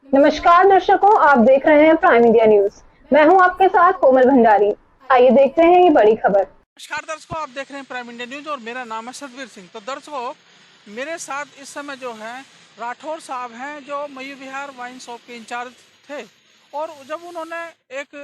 नमस्कार दर्शकों, आप देख रहे हैं प्राइम इंडिया न्यूज। मैं हूं आपके साथ कोमल भंडारी। आइए देखते हैं ये बड़ी खबर। नमस्कार दर्शकों, आप देख रहे हैं प्राइम इंडिया न्यूज और मेरा नाम है सतवीर सिंह। तो दर्शकों, मेरे साथ इस समय जो है राठौर साहब हैं, जो मयूर विहार वाइन शॉप के इंचार्ज थे। और जब उन्होंने एक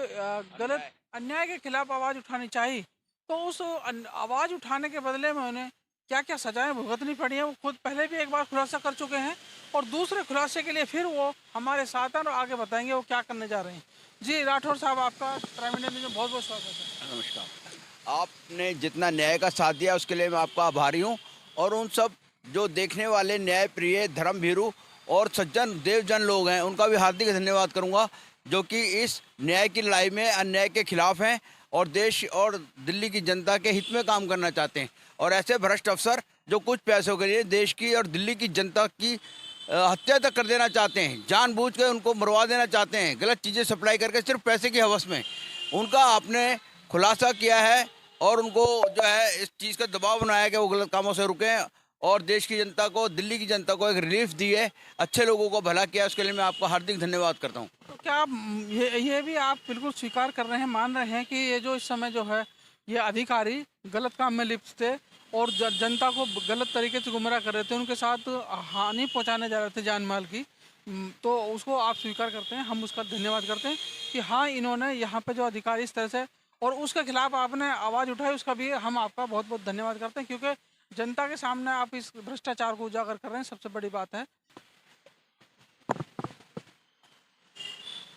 गलत अन्याय के खिलाफ आवाज़ उठानी चाहिए, तो उस आवाज़ उठाने के बदले में उन्हें क्या क्या सजाएं भुगतनी पड़ी हैं, वो खुद पहले भी एक बार खुलासा कर चुके हैं। और दूसरे खुलासे के लिए फिर वो हमारे साथ हैं और आगे बताएंगे वो क्या करने जा रहे हैं। जी राठौर साहब, आपका प्राइम इंडिया न्यूज में बहुत बहुत स्वागत है। नमस्कार। आपने जितना न्याय का साथ दिया उसके लिए मैं आपका आभारी हूँ। और उन सब जो देखने वाले न्याय प्रिय धर्मभीरू और सज्जन देवजन लोग हैं, उनका भी हार्दिक धन्यवाद करूँगा, जो कि इस न्याय की लड़ाई में अन्याय के खिलाफ हैं और देश और दिल्ली की जनता के हित में काम करना चाहते हैं। और ऐसे भ्रष्ट अफसर जो कुछ पैसों के लिए देश की और दिल्ली की जनता की हत्या तक कर देना चाहते हैं, जानबूझ के उनको मरवा देना चाहते हैं, गलत चीज़ें सप्लाई करके सिर्फ पैसे की हवस में, उनका आपने खुलासा किया है। और उनको जो है इस चीज़ का दबाव बनाया कि वो गलत कामों से रुकें और देश की जनता को, दिल्ली की जनता को एक रिलीफ दी है, अच्छे लोगों को भला किया, उसके लिए मैं आपका हार्दिक धन्यवाद करता हूँ। तो क्या आप ये भी आप बिल्कुल स्वीकार कर रहे हैं, मान रहे हैं कि ये जो इस समय जो है ये अधिकारी गलत काम में लिप्त थे और जनता को गलत तरीके से गुमराह कर रहे थे, उनके साथ हानि पहुंचाने जा रहे थे जान माल की, तो उसको आप स्वीकार करते हैं, हम उसका धन्यवाद करते हैं कि हाँ, इन्होंने यहाँ पे जो अधिकारी इस तरह से और उसके खिलाफ आपने आवाज़ उठाई, उसका भी हम आपका बहुत बहुत धन्यवाद करते हैं, क्योंकि जनता के सामने आप इस भ्रष्टाचार को उजागर कर रहे हैं, सबसे बड़ी बात है।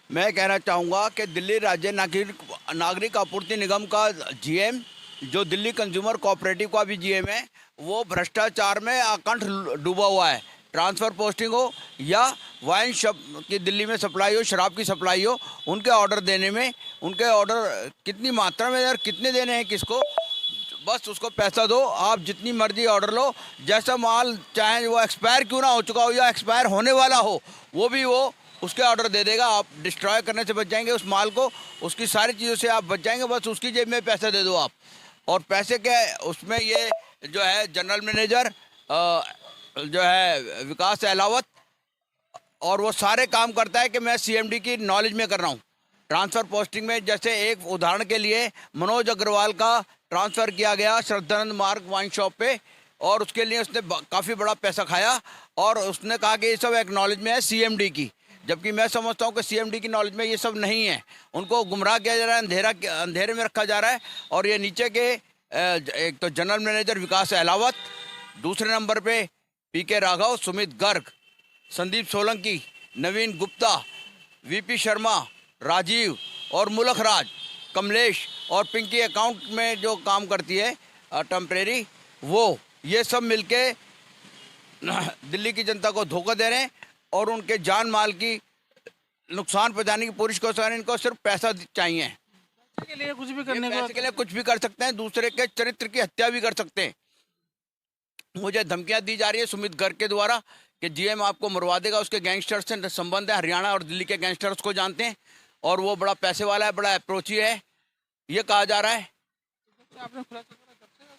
मैं कहना चाहूँगा कि दिल्ली राज्य नागरिक आपूर्ति निगम का जीएम, जो दिल्ली कंज्यूमर कोऑपरेटिव का भी जीएम है, वो भ्रष्टाचार में आकंठ डूबा हुआ है। ट्रांसफ़र पोस्टिंग हो या वाइन शॉप की दिल्ली में सप्लाई हो, शराब की सप्लाई हो, उनके ऑर्डर देने में, उनके ऑर्डर कितनी मात्रा में और कितने देने हैं किसको, बस उसको पैसा दो, आप जितनी मर्जी ऑर्डर लो, जैसा माल चाहे वो एक्सपायर क्यों ना हो चुका हो या एक्सपायर होने वाला हो, वो भी वो उसके ऑर्डर दे देगा। आप डिस्ट्रॉय करने से बच जाएंगे उस माल को, उसकी सारी चीज़ों से आप बच जाएंगे, बस उसकी जेब में पैसा दे दो आप। और पैसे के उसमें ये जो है जनरल मैनेजर जो है विकास अहलावत, और वो सारे काम करता है कि मैं सीएमडी की नॉलेज में कर रहा हूँ। ट्रांसफ़र पोस्टिंग में जैसे एक उदाहरण के लिए मनोज अग्रवाल का ट्रांसफ़र किया गया श्रद्धानंद मार्ग वाइन शॉप पे, और उसके लिए उसने काफ़ी बड़ा पैसा खाया और उसने कहा कि ये सब एक नॉलेज में है सीएमडी की, जबकि मैं समझता हूँ कि सीएमडी की नॉलेज में ये सब नहीं है। उनको गुमराह किया जा रहा है, अंधेरे में रखा जा रहा है। और ये नीचे के एक तो जनरल मैनेजर विकास अहलावत, दूसरे नंबर पे पीके राघव, सुमित गर्ग, संदीप सोलंकी, नवीन गुप्ता, वीपी शर्मा, राजीव और मुलक राज, कमलेश और पिंकी अकाउंट में जो काम करती है टेम्परेरी, वो ये सब मिलके दिल्ली की जनता को धोखा दे रहे हैं और उनके जान माल की नुकसान पहुंचाने की पूरी कोशिश कर रहे हैं। इनको सिर्फ पैसा चाहिए, के लिए कुछ भी करने पैसे के लिए कुछ भी कर सकते हैं, दूसरे के चरित्र की हत्या भी कर सकते हैं। मुझे धमकियां दी जा रही है सुमित गर्ग के द्वारा कि जीएम आपको मरवा देगा, उसके गैंगस्टर से संबंध है, हरियाणा और दिल्ली के गैंगस्टर्स को जानते हैं और वो बड़ा पैसे वाला है, बड़ा अप्रोची है, ये कहा जा रहा है। आपने खुलासा करा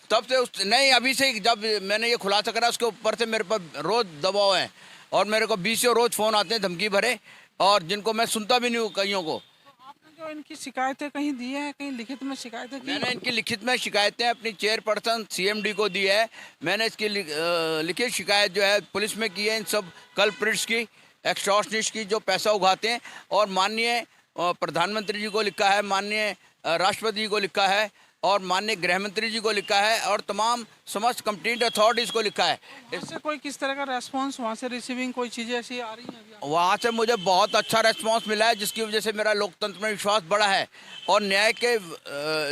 तब से उस नहीं, अभी से जब मैंने ये खुलासा करा उसके ऊपर से मेरे पर रोज़ दबाव है और मेरे को 20 रोज़ फ़ोन आते हैं धमकी भरे, और जिनको मैं सुनता भी नहीं हूँ कईयों को। आपने जो इनकी शिकायतें कहीं दी हैं, कहीं लिखित में शिकायतें की? मैंने इनकी लिखित में शिकायतें अपनी चेयरपर्सन सीएमडी को दी है। मैंने इसकी लिखित शिकायत जो है पुलिस में की है, इन सब कल्प्रिट्स की, एक्सटॉर्शनिस्ट की, जो पैसा उगाते हैं। और माननीय प्रधानमंत्री जी को लिखा है, माननीय राष्ट्रपति जी को लिखा है और माननीय गृह मंत्री जी को लिखा है और तमाम समस्त कंप्लीट अथॉरिटीज़ को लिखा है। इससे कोई किस तरह का रेस्पॉन्स वहाँ से रिसीविंग, कोई चीज़ें ऐसी आ रही हैं अभी? वहाँ से मुझे बहुत अच्छा रेस्पॉन्स मिला है, जिसकी वजह से मेरा लोकतंत्र में विश्वास बढ़ा है और न्याय के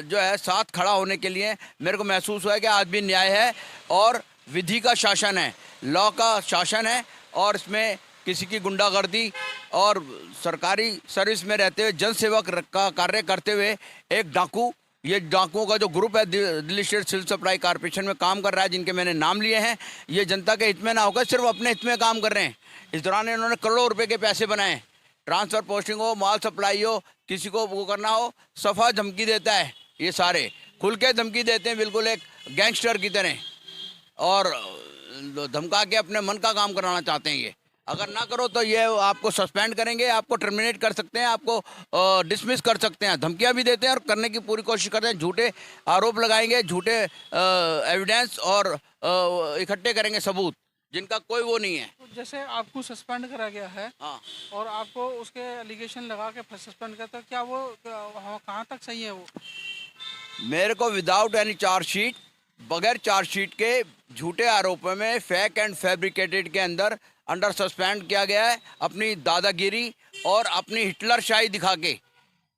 जो है साथ खड़ा होने के लिए मेरे को महसूस हुआ है कि आज भी न्याय है और विधि का शासन है, लॉ का शासन है। और इसमें किसी की गुंडागर्दी और सरकारी सर्विस में रहते हुए जनसेवक का कार्य करते हुए एक डाकू, ये डाकुओं का जो ग्रुप है Delhi state civil supply corporation में काम कर रहा है, जिनके मैंने नाम लिए हैं, ये जनता के हित में ना होकर सिर्फ अपने हित में काम कर रहे हैं। इस दौरान इन्होंने करोड़ों रुपए के पैसे बनाए। ट्रांसफ़र पोस्टिंग हो, माल सप्लाई हो, किसी को वो करना हो, सफ़ा धमकी देता है, ये सारे खुल के धमकी देते हैं, बिल्कुल एक गैंगस्टर की तरह, और धमका के अपने मन का काम कराना चाहते हैं ये। अगर ना करो तो ये आपको सस्पेंड करेंगे, आपको टर्मिनेट कर सकते हैं, आपको डिसमिस कर सकते हैं, धमकियां भी देते हैं और करने की पूरी कोशिश करते हैं। झूठे आरोप लगाएंगे, झूठे एविडेंस और इकट्ठे करेंगे सबूत जिनका कोई वो नहीं है। तो जैसे आपको सस्पेंड करा गया है हाँ, और आपको उसके एलिगेशन लगा के फिर सस्पेंड करता, क्या वो कहाँ तक सही है वो? मेरे को विदाउट एनी चार्जशीट, बगैर चार्जशीट के झूठे आरोपों में फेक एंड फैब्रिकेटेड के अंडर सस्पेंड किया गया है, अपनी दादागिरी और अपनी हिटलर शाही दिखा के।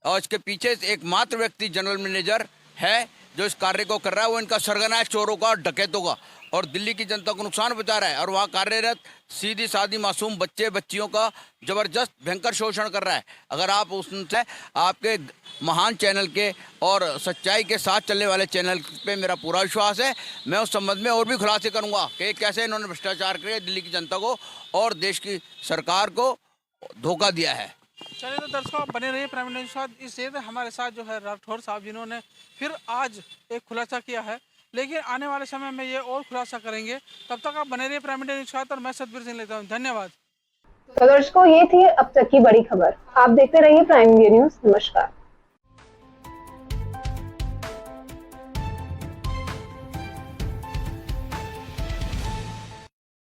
और इसके पीछे एकमात्र व्यक्ति जनरल मैनेजर है जो इस कार्य को कर रहा है। वो इनका सरगना है चोरों का और डकैतों का, और दिल्ली की जनता को नुकसान पहुंचा रहा है। और वहाँ कार्यरत सीधी सादी मासूम बच्चे बच्चियों का जबरदस्त भयंकर शोषण कर रहा है। अगर आप उससे आपके महान चैनल के और सच्चाई के साथ चलने वाले चैनल पे मेरा पूरा विश्वास है, मैं उस संबंध में और भी खुलासे करूँगा कि कैसे इन्होंने भ्रष्टाचार करके दिल्ली की जनता को और देश की सरकार को धोखा दिया है। चलिए तो दर्शकों, आप बने रहिए प्राइम मिनिस्टर के साथ। इस देर हमारे साथ जो है राठौर साहब, जिन्होंने फिर आज एक खुलासा किया है, लेकिन आने वाले समय में ये और खुलासा करेंगे। तब तक आप बने रहिए प्राइम मिनिस्टर के साथ और मैं सतबीर सिंह लेता हूँ। धन्यवाद। तो दर्शकों, ये थी अब तक की बड़ी खबर। आप देखते रहिए प्राइम इंडिया न्यूज। नमस्कार।